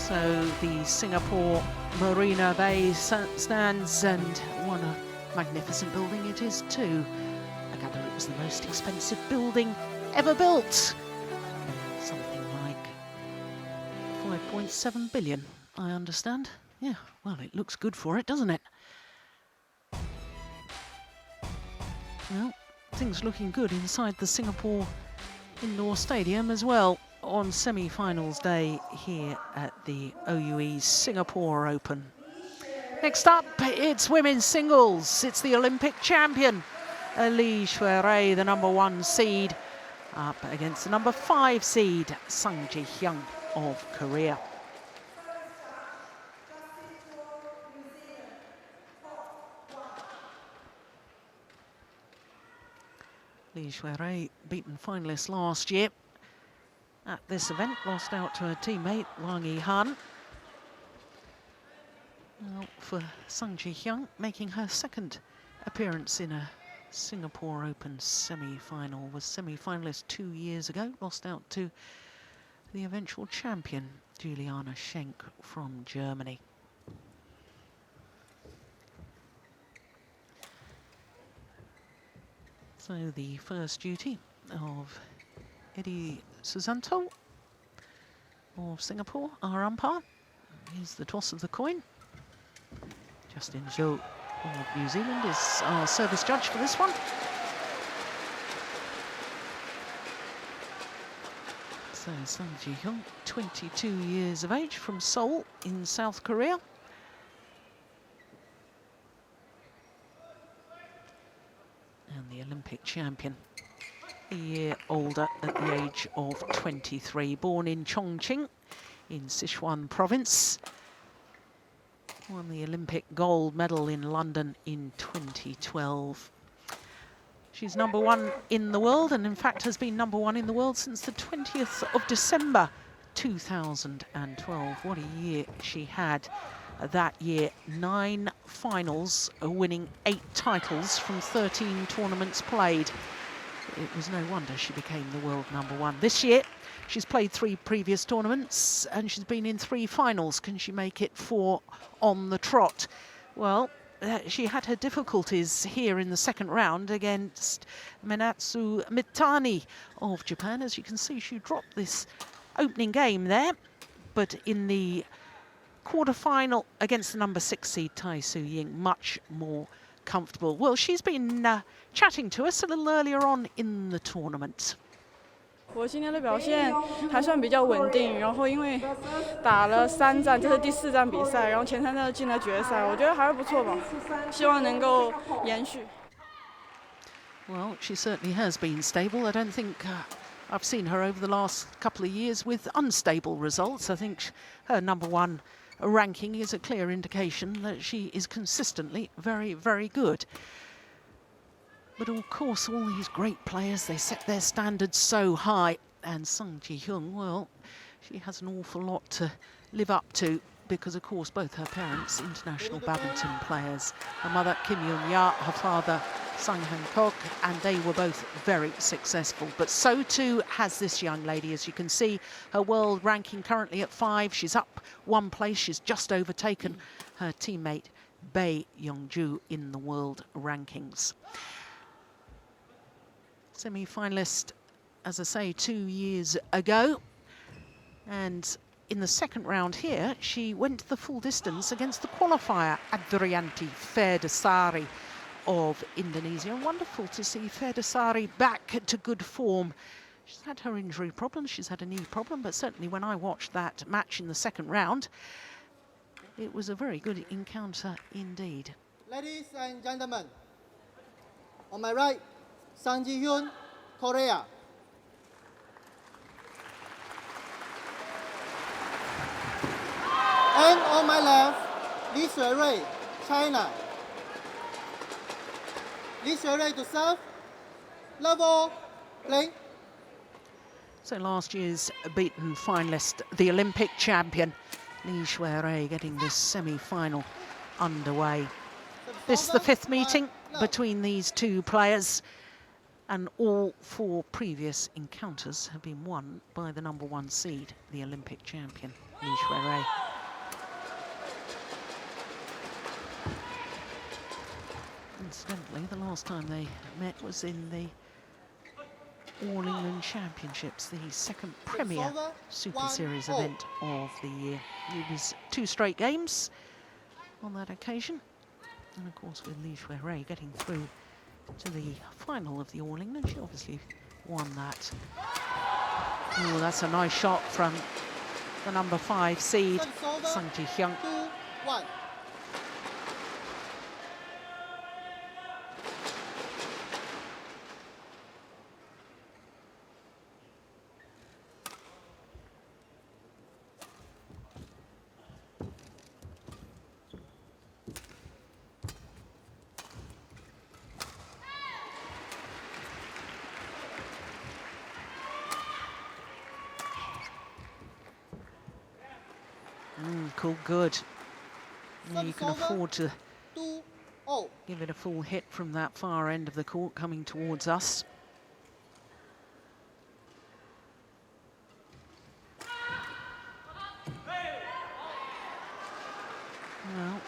So the Singapore Marina Bay stands, and what a magnificent building it is too. I gather it was the most expensive building ever built. Something like 5.7 billion, I understand. Yeah, well, it looks good for it, doesn't it? Well, things looking good inside the Singapore Indoor Stadium as well on semi-finals day here at the OUE Singapore Open. Next up, it's women's singles. It's the Olympic champion, Lee Shui-rei, the #1 seed, up against the #5 seed, Sung Ji-hyun of Korea. Lee Shui-rei, beaten finalist last year at this event, lost out to her teammate Wang Yi-han. Well, for Sung Ji-hyun, making her second appearance in a Singapore Open semi-final, was semi-finalist 2 years ago, lost out to the eventual champion Juliana Schenk from Germany. So the first duty of Eddie Susanto of Singapore, our umpire, is the toss of the coin. Justin Zhou of New Zealand is our service judge for this one. So Sung Ji-hyun, 22 years of age, from Seoul in South Korea. And the Olympic champion, a year older at the age of 23, born in Chongqing in Sichuan province. Won the Olympic gold medal in London in 2012. She's #1 in the world, and in fact has been #1 in the world since the 20th of December 2012. What a year she had that year. 9 finals, winning 8 titles from 13 tournaments played. It was no wonder she became the world #1. This year, she's played 3 previous tournaments and she's been in 3 finals. Can she make it 4 on the trot? Well, she had her difficulties here in the second round against Minatsu Mitani of Japan. As you can see, she dropped this opening game there, but in the quarter-final against the #6 seed Tai Su-ying, much more comfortable. Well, she's been chatting to us a little earlier on in the tournament. 我今天的表现还算比较稳定，然后因为打了3战，这是第4站比赛，然后前3站进了决赛，我觉得还是不错吧，希望能够延续。 Well, she certainly has been stable. I don't think I've seen her over the last couple of years with unstable results. I think her #1 ranking is a clear indication that she is consistently very, very good. But of course, all these great players, they set their standards so high. And Sung Ji-hyun, well, she has an awful lot to live up to because, of course, both her parents, international badminton players. Her mother, Kim Yoon-ya, her father, Sang Han-kok, and they were both very successful. But so too has this young lady. As you can see, her world ranking currently at 5. She's up 1 place. She's just overtaken her teammate, Bae Yongju, in the world rankings. Semi-finalist, as I say, 2 years ago. And in the second round here, she went the full distance against the qualifier, Adrianti Ferdasari of Indonesia. Wonderful to see Ferdasari back to good form. She's had her injury problems, she's had a knee problem, but certainly when I watched that match in the second round, it was a very good encounter indeed. Ladies and gentlemen, on my right, Sung Ji-hyun, Korea. And on my left, Lee Shui-rei, China. Lee Shui-rei to serve. Level, play. So last year's beaten finalist, the Olympic champion, Lee Shui-rei, getting this semi-final underway. This is the 5th meeting between these 2 players. And all 4 previous encounters have been won by the #1 seed, the Olympic champion, Li Xuerui. Incidentally, the last time they met was in the All England Championships, the second Premier Super Series event of the year. It was 2 straight games on that occasion. And of course, with Li Xuerui getting through to the final of the All England, she obviously won that. Oh, that's a nice shot from the #5 seed, Sang Ji-hyun. 2-1. Cool, good. Now you can afford to 2-0. give it a full hit from that far end of the court coming towards us. Well,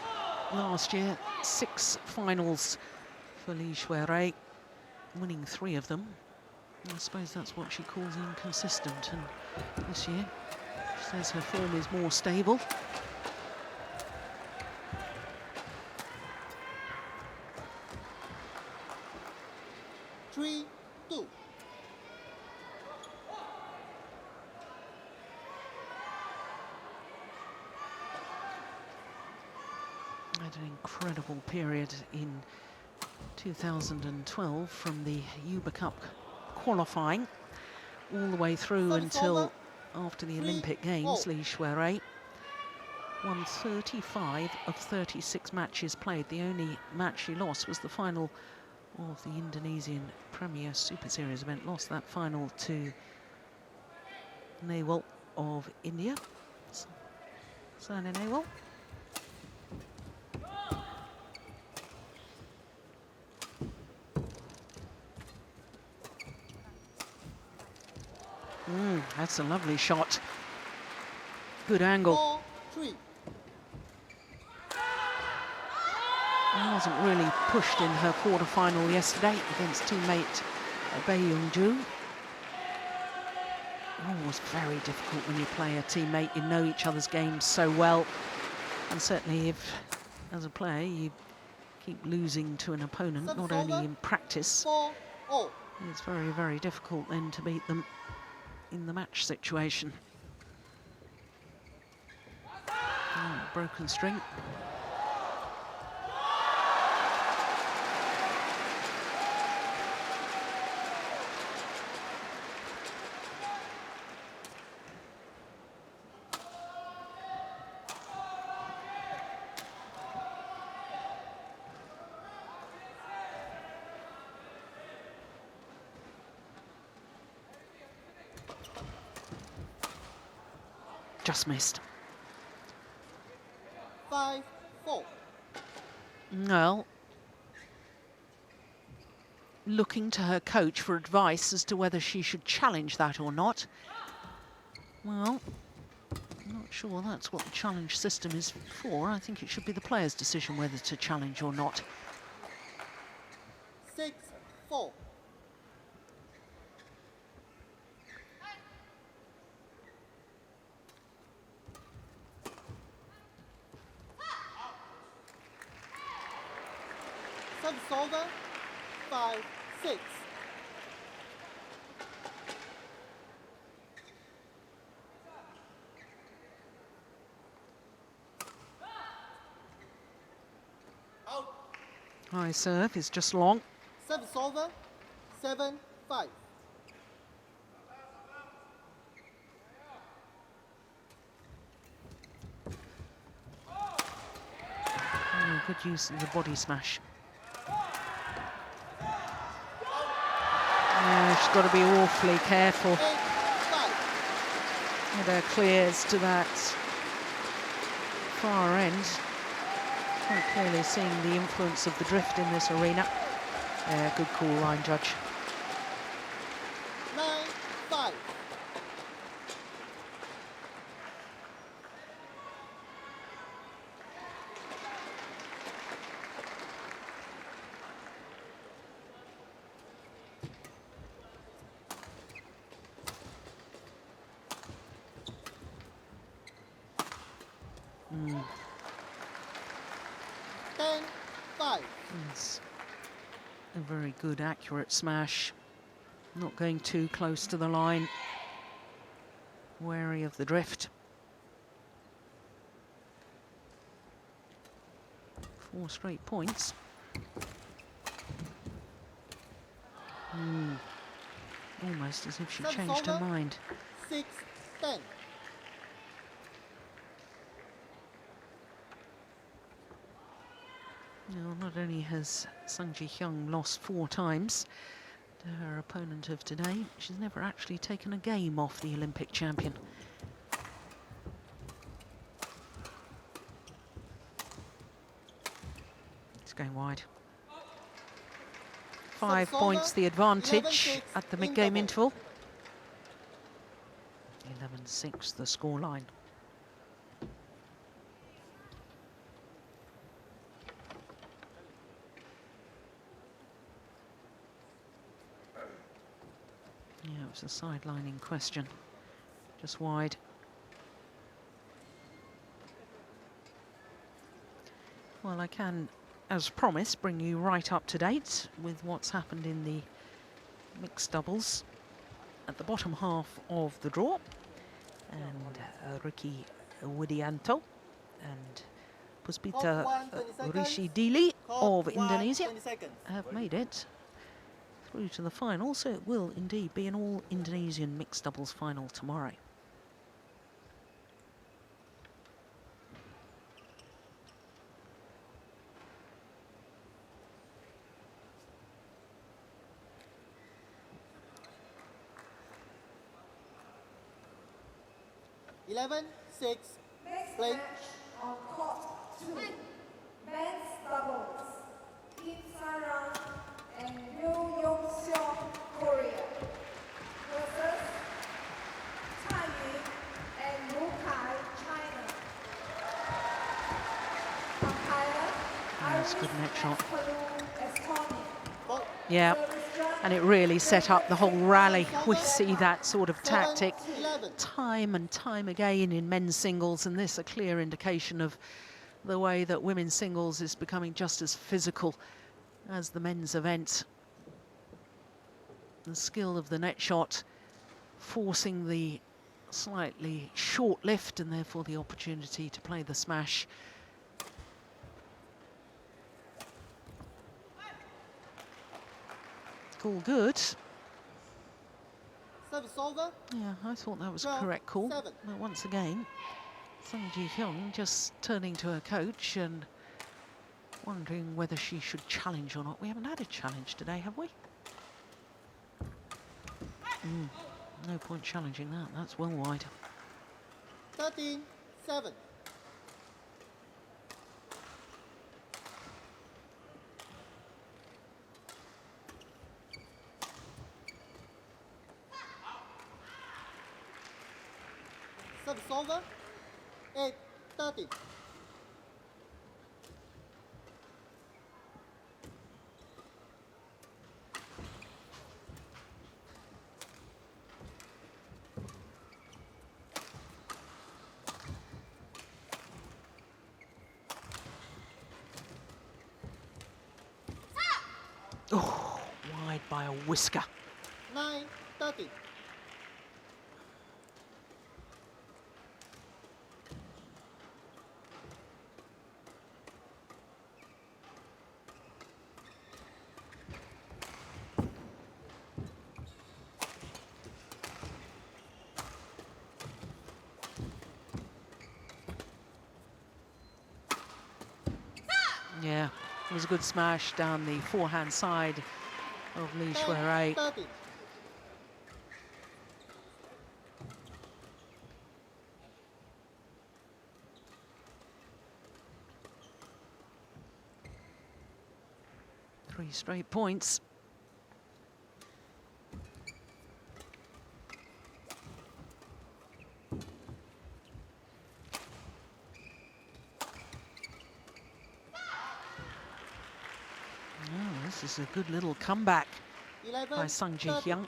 last year, 6 finals for Li Xuerui, winning 3 of them. I suppose that's what she calls inconsistent, and this year she says her form is more stable. Had an incredible period in 2012 from the UBA Cup qualifying all the way through until after the Olympic Games. Li Xuerui won 35 of 36 matches played. The only match she lost was the final of the Indonesian Premier Super Series event. Lost that final to Nehwal of India. Saina Nehwal. That's a lovely shot. Good angle. 4-3. Wasn't really pushed in her quarter-final yesterday against teammate Bae Young-ju. Always very difficult when you play a teammate. You know each other's games so well. And certainly if, as a player, you keep losing to an opponent, not only in practice, 4-0. it's very, very difficult then to beat them in the match situation. Broken string. Just missed. 5-4. Well, looking to her coach for advice as to whether she should challenge that or not. Well, I'm not sure that's what the challenge system is for. I think it should be the player's decision whether to challenge or not. 6-4. Service over. 5-6. High serve is just long. Service over. 7-5. Good use of the body smash. She's got to be awfully careful 8-5. with her clears to that far end. Quite clearly seeing the influence of the drift in this arena. Good call, line judge. 5. Mm. 10-5. It's a very good, accurate smash. Not going too close to the line. Wary of the drift. 4 straight points. Almost as if she changed her mind. 6-10. Now, not only has Sung Ji-hyung lost 4 times to her opponent of today, she's never actually taken a game off the Olympic champion. It's going wide. 5 points the advantage at the mid-game interval. 11-6 the scoreline. Yeah, it was a sidelining question. Just wide. Well, I can, as promised, bring you right up to date with what's happened in the mixed doubles at the bottom half of the draw. And Ricky Widianto and Puspita Rishidili of Indonesia have made it through to the final, so it will indeed be an all-Indonesian mixed doubles final tomorrow. Play. On court 2, men's doubles, Kim Sarang and Yoo Yong-seong, Korea, versus Cai Yun and Wu Kai, China. Umpire, That's a good net shot. Estonia. Yeah, and it really set up the whole rally. We see that sort of tactic time and time again in men's singles, and this a clear indication of the way that women's singles is becoming just as physical as the men's event. The skill of the net shot forcing the slightly short lift and therefore the opportunity to play the smash. All good. Service over. Yeah, I thought that was a correct call. But once again, Sung Ji-hyung just turning to her coach and wondering whether she should challenge or not. We haven't had a challenge today, have we? No point challenging that. That's well wide. 13-7. Service over. 8-13. Oh, wide by a whisker. 9-13. Yeah, it was a good smash down the forehand side of Lee Shui-rei. 13. Three straight points. This is a good little comeback 11, by Sung Ji 30. Hyun.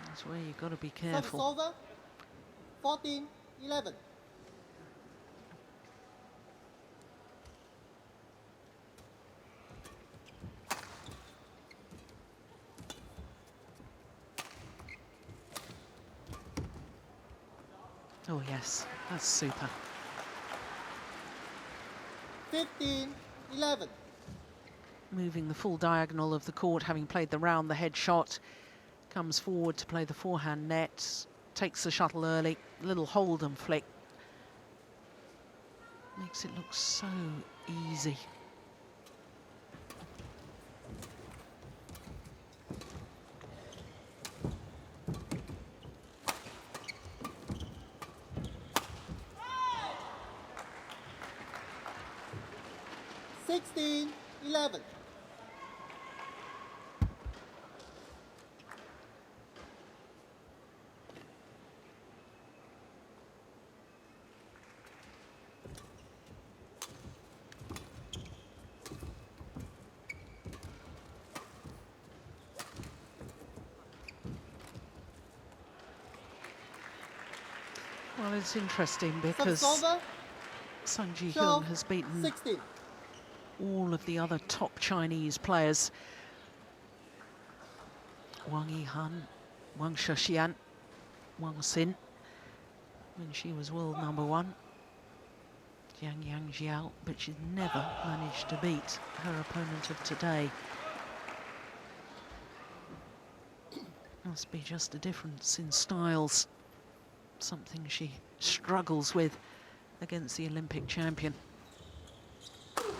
That's where you've got to be Service careful. over. 14, 11. Oh yes, that's super. 15, 11. Moving the full diagonal of the court, having played the round, the head shot, comes forward to play the forehand net, takes the shuttle early, little hold and flick. Makes it look so easy. Sixteen, 11. Well, it's interesting Service because over. Sung Ji Serve. Hyun has beaten 16. all of the other top Chinese players. Wang Yihan, Wang Shixian, Wang Xin, when she was world #1. Jiang Yang Jiao, but she's never managed to beat her opponent of today. Must be just a difference in styles. Something she struggles with against the Olympic champion. Oh,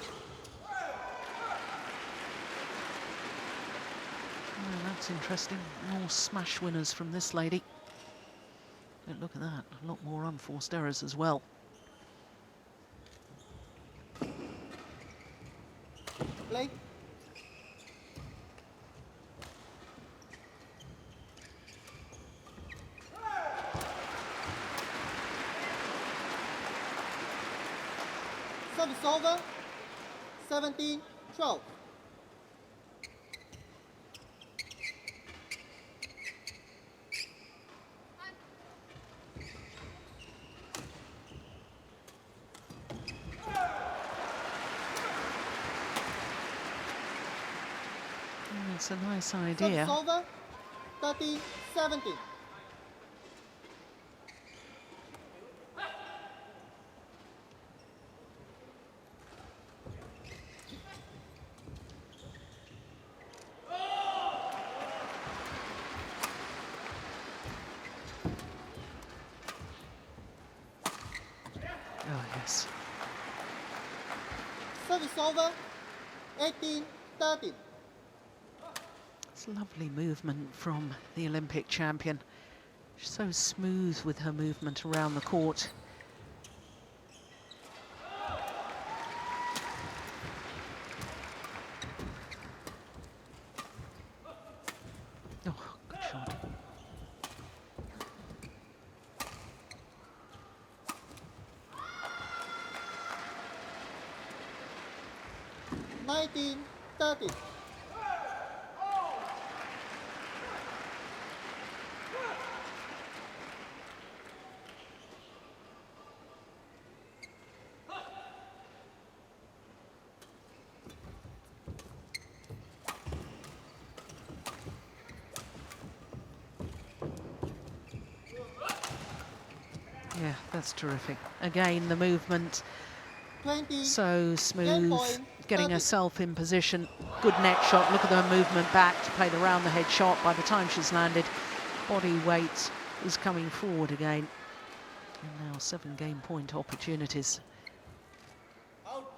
that's interesting. More smash winners from this lady. But look at that, a lot more unforced errors as well. Play. Service over. 17, 12. It's a nice idea. Service over. 30, 17. Oh, yes. Service over. 18, 13. It's lovely movement from the Olympic champion. She's so smooth with her movement around the court. Oh, good shot. Nineteen, 30. Yeah, that's terrific. Again, the movement 20. so Game smooth, point, getting 30. herself in position. Good net shot. Look at her movement back to play the round the head shot. By the time she's landed, body weight is coming forward again. And now 7 game point opportunities. Out.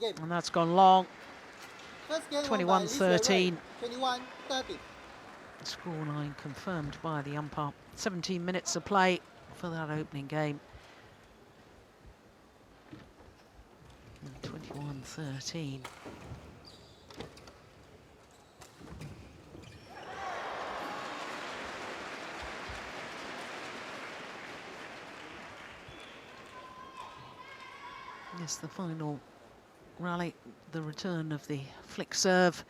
Game. And that's gone long. First game won by 21-13. 21, 30. Scoreline confirmed by the umpire. 17 minutes of play for that opening game. 21-13. Yes, the final rally, the return of the flick serve.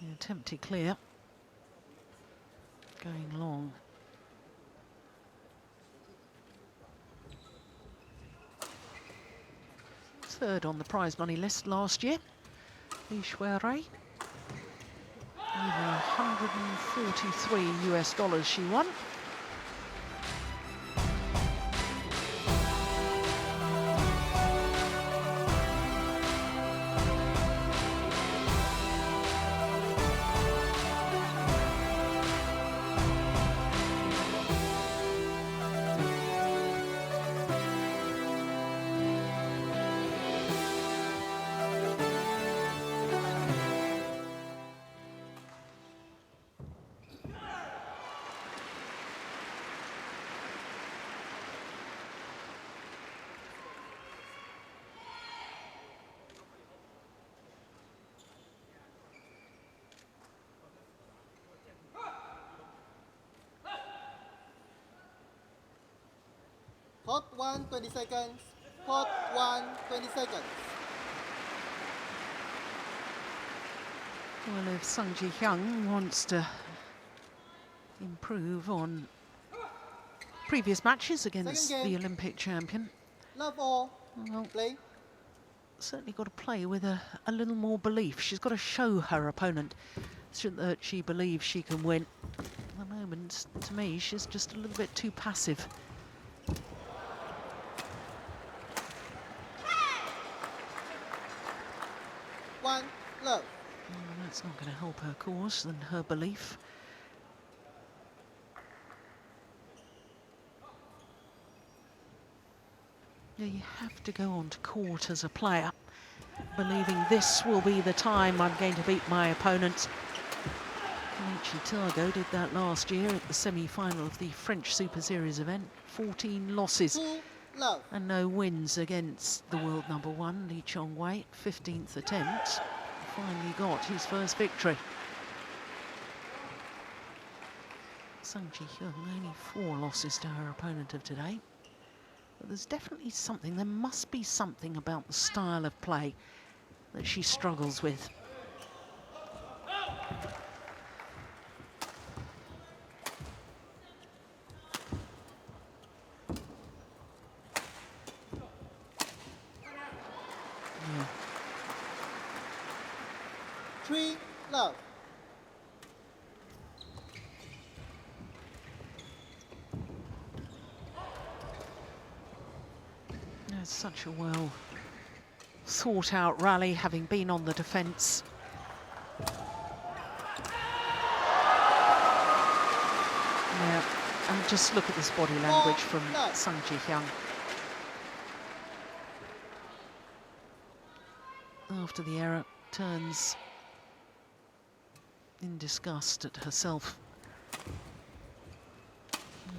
The attempted clear. Going long. Third on the prize money list last year. Li Shuai. Over 143 US dollars she won. Court 1, 20 seconds. Court 1, 20 seconds. Well, if Sung Ji Hyung wants to improve on previous matches against the Olympic champion, Love all. well, Play. certainly got to play with a little more belief. She's got to show her opponent that she believes she can win. At the moment, to me, she's just a little bit too passive. One, love. That's not going to help her cause and her belief. Yeah, you have to go on to court as a player, believing this will be the time I'm going to beat my opponent. Kenichi Targo did that last year at the semi-final of the French Superseries event. 14 losses. Two, love. And no wins against the world number one, Lee Chong-wei. 15th attempt. Finally got his first victory. Sung Ji Hyung only 4 losses to her opponent of today. But there's definitely something, there must be something about the style of play that she struggles with. Three, love. It's such a well thought out rally, having been on the defence. Yeah, and just look at this body language from Sung Ji Hyung. After the error, turns in disgust at herself.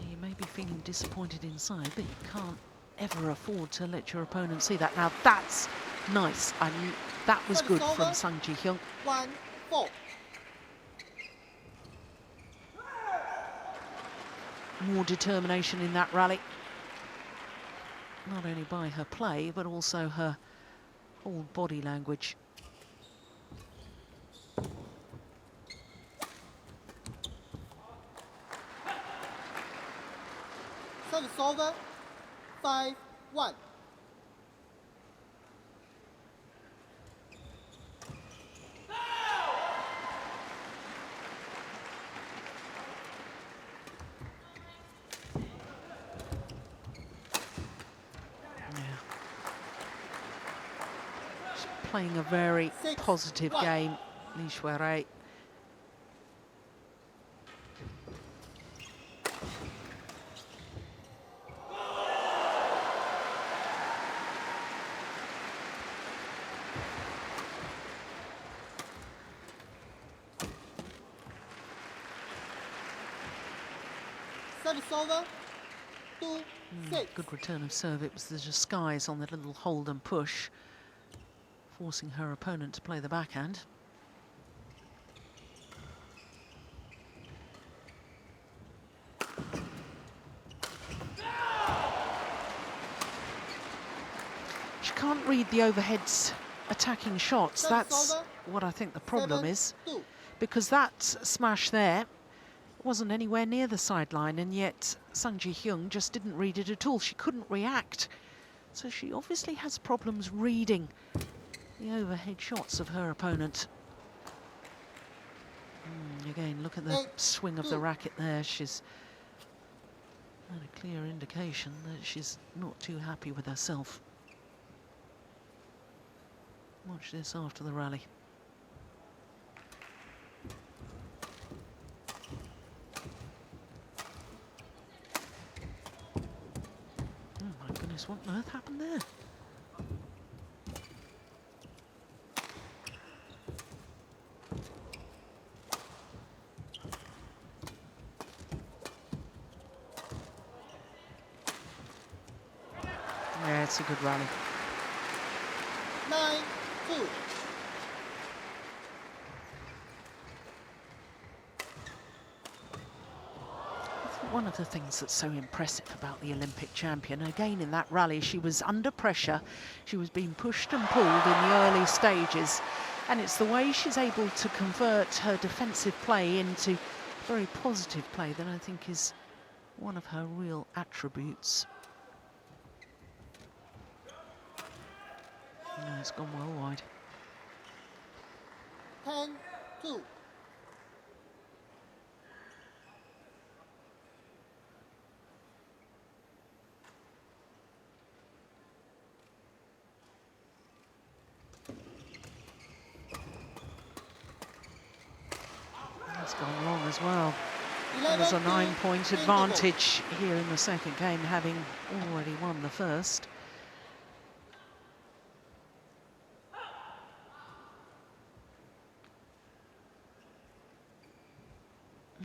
You may be feeling disappointed inside, but you can't ever afford to let your opponent see that. Now that's nice. I mean, that was good from Sung Ji Hyung. 1-4. More determination in that rally. Not only by her play, but also her whole body language. Service over. 5-1. Playing a very positive game, Li Shuai. Service over. 2-6. Good return of serve. It was the disguise on the little hold and push, forcing her opponent to play the backhand. can't read the overheads attacking shots. That's what I think the problem is, 7-2. because that smash there wasn't anywhere near the sideline, and yet Sung Ji-hyun just didn't read it at all. She couldn't react. So she obviously has problems reading the overhead shots of her opponent. Again, look at the swing of the racket there. She's had a clear indication that she's not too happy with herself. Watch this after the rally. Oh my goodness, what on earth happened there? Yeah, it's a good rally. 9-2. One of the things that's so impressive about the Olympic champion, again in that rally, she was under pressure, she was being pushed and pulled in the early stages, and it's the way she's able to convert her defensive play into very positive play that I think is one of her real attributes. No, it's gone well wide. 10-2. It's gone long as well. 11-2. There's a 9-point advantage here in the second game, having already won the first.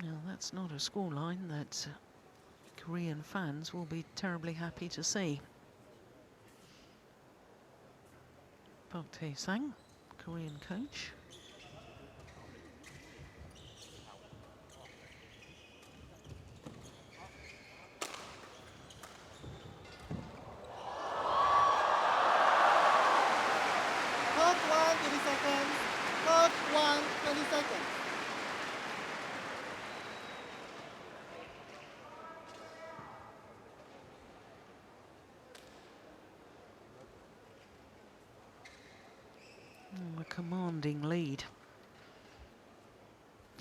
Now, that's not a scoreline that Korean fans will be terribly happy to see. Park Tae-sang, Korean coach. Clock 1, 30 seconds. Clock 1, 20 seconds. A commanding lead.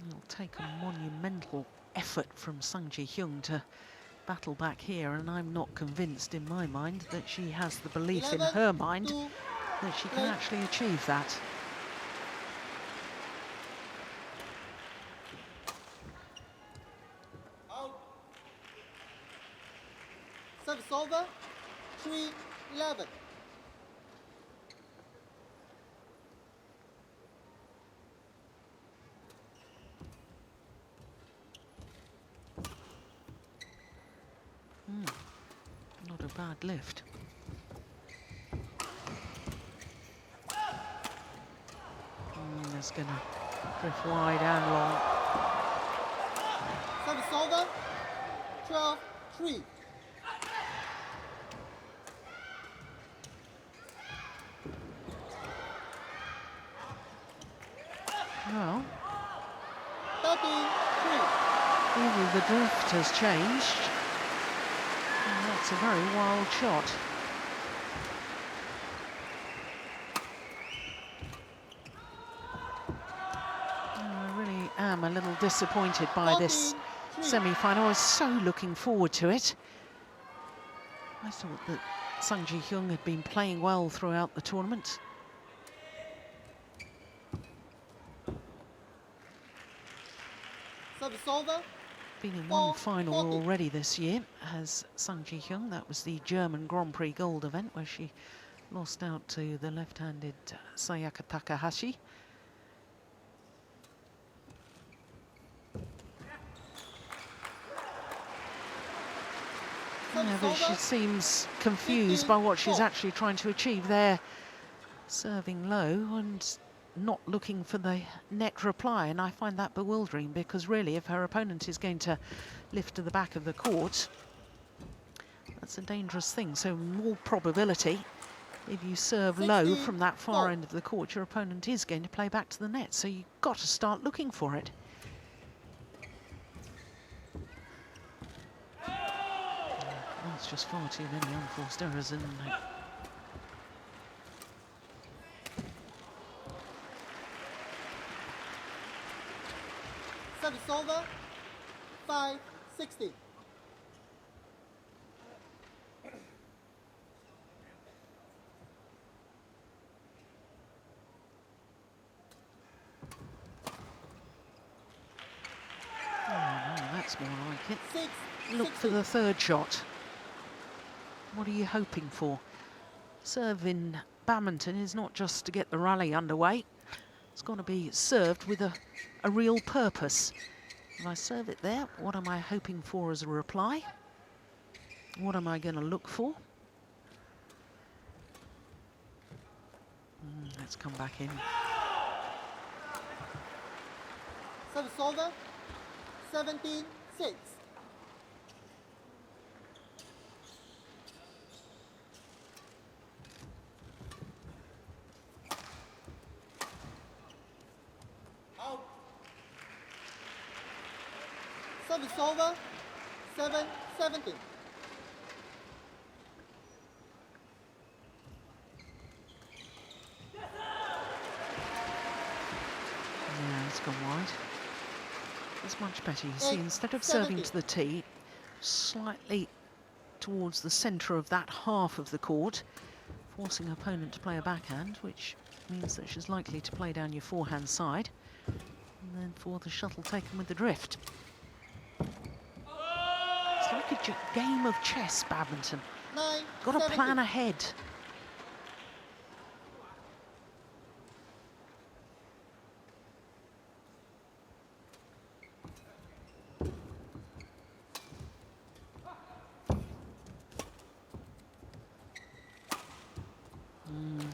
It'll take a monumental effort from Sung Ji-hyun to battle back here, and I'm not convinced in my mind that she has the belief in her mind 11-2. that she can actually achieve that. Out. Service over. 3-11. Not a bad lift. It's going to drift wide and long. Service over. 12-3. Well, 13-3. either the drift has changed, and that's a very wild shot. I really am a little disappointed by this semi-final. I was so looking forward to it. I thought that Sung Ji-hyun had been playing well throughout the tournament. Service over. Been in one final already this year as Sung Ji-hyun. That was the German Grand Prix Gold event where she lost out to the left-handed Sayaka Takahashi. Yeah, but she seems confused by what she's actually trying to achieve there, serving low and not looking for the net reply, and I find that bewildering, because really if her opponent is going to lift to the back of the court, that's a dangerous thing. So more probability If you serve low 16, from that far 4. end of the court, your opponent is going to play back to the net, so you've got to start looking for it. Well, it's just far too many unforced errors, isn't it? Service over. 5-60. Oh, no, that's more like it. 6-60. Look for the third shot. What are you hoping for? Serve in badminton is not just to get the rally underway. It's got to be served with a real purpose. If I serve it there, what am I hoping for as a reply? What am I going to look for? Let's come back in. Service over. 17-6. Service over. 7-17. Yeah, it's gone wide. It's much better. You see, 8, instead of serving 70. to the tee, slightly towards the centre of that half of the court, forcing opponent to play a backhand, which means that she's likely to play down your forehand side, and then for the shuttle taken with the drift. It's like a game of chess, badminton. 9, Got to 70. plan ahead.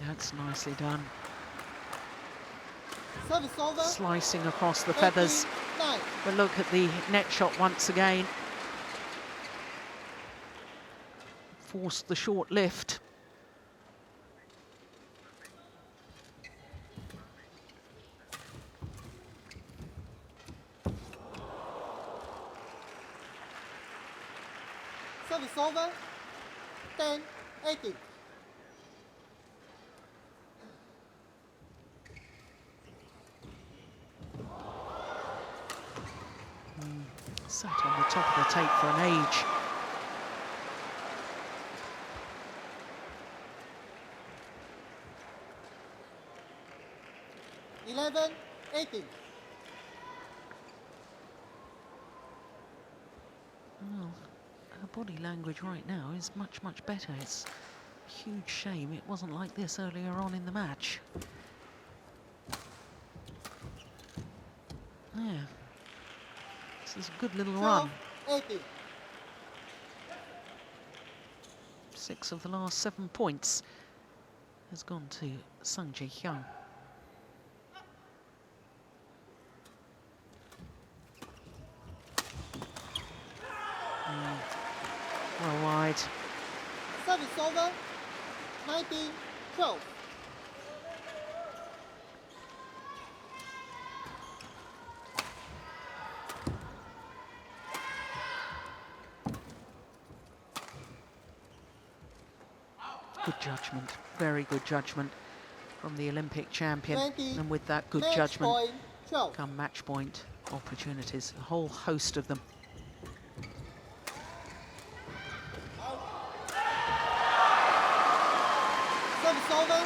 That's nicely done. Service over. Slicing across the feathers. 9. But look at the net shot once again. Forced the short lift. Service over. 10-18. Sat on the top of the tape for an age. Eleven, 18. Well, her body language right now is much, much better. It's a huge shame it wasn't like this earlier on in the match. Yeah. This is a good little run. 18. 6 of the last 7 points has gone to Sung Ji-hyun. Well wide. Service over. 19-12. Good judgment, very good judgment from the Olympic champion. 20, and with that good match judgment point, 12. come match point opportunities, a whole host of them. Service over.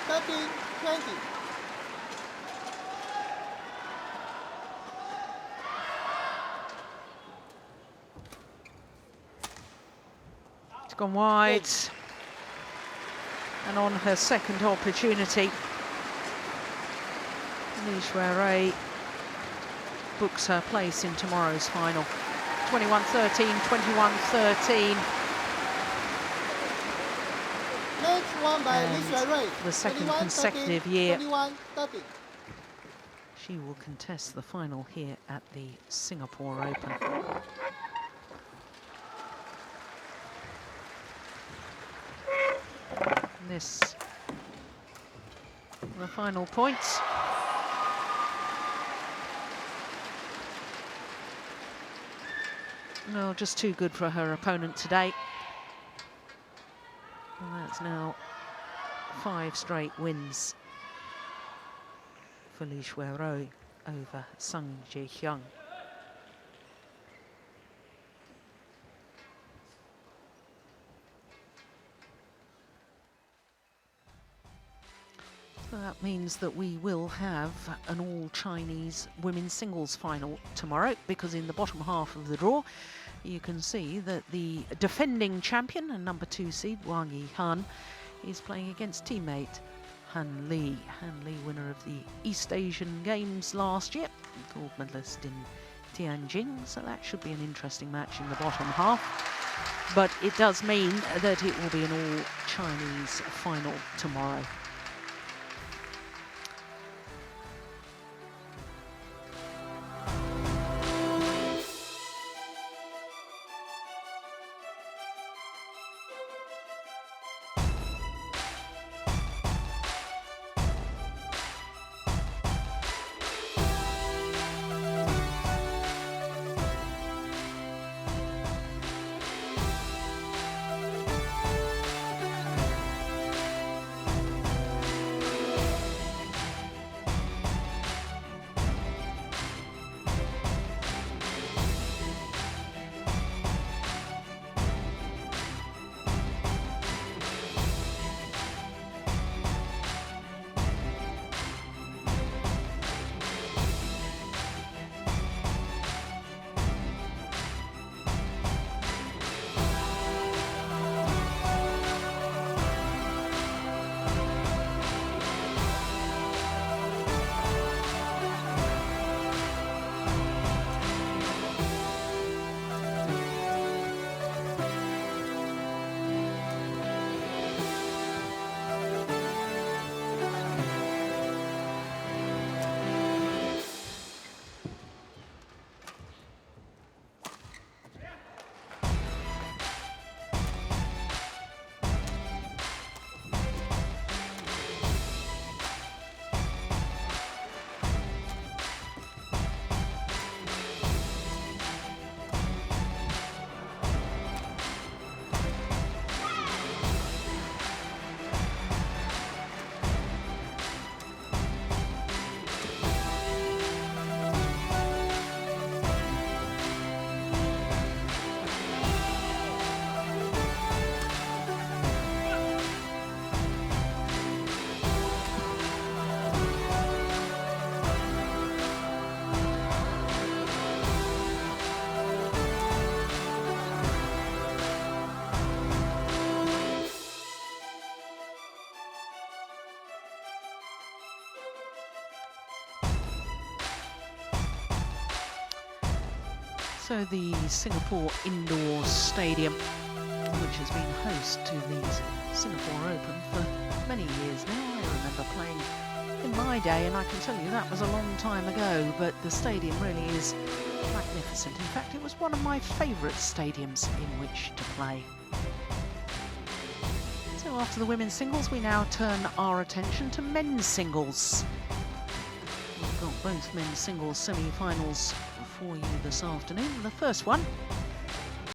13-20. It's gone wide. And on her second opportunity, Li Shuirui books her place in tomorrow's final. 21-13, 21-13. Match won by Li And Shuirui. for the second 21-13, consecutive year, 21-13. she will contest the final here at the Singapore Open. this the final points. No, just too good for her opponent today. And that's now 5 straight wins for Li Xuerou over Sung Ji-hyung. So that means that we will have an all-Chinese women's singles final tomorrow, because in the bottom half of the draw you can see that the defending champion and number 2 seed Wang Yihan is playing against teammate Han Li. Han Li, winner of the East Asian Games last year, gold medalist in Tianjin, so that should be an interesting match in the bottom half. But it does mean that it will be an all-Chinese final tomorrow. So the Singapore Indoor Stadium, which has been host to these Singapore Open for many years now. I remember playing in my day, and I can tell you that was a long time ago, but the stadium really is magnificent. In fact, it was one of my favourite stadiums in which to play. So after the women's singles, we now turn our attention to men's singles. We've got both men's singles semi-finals for you this afternoon. The first one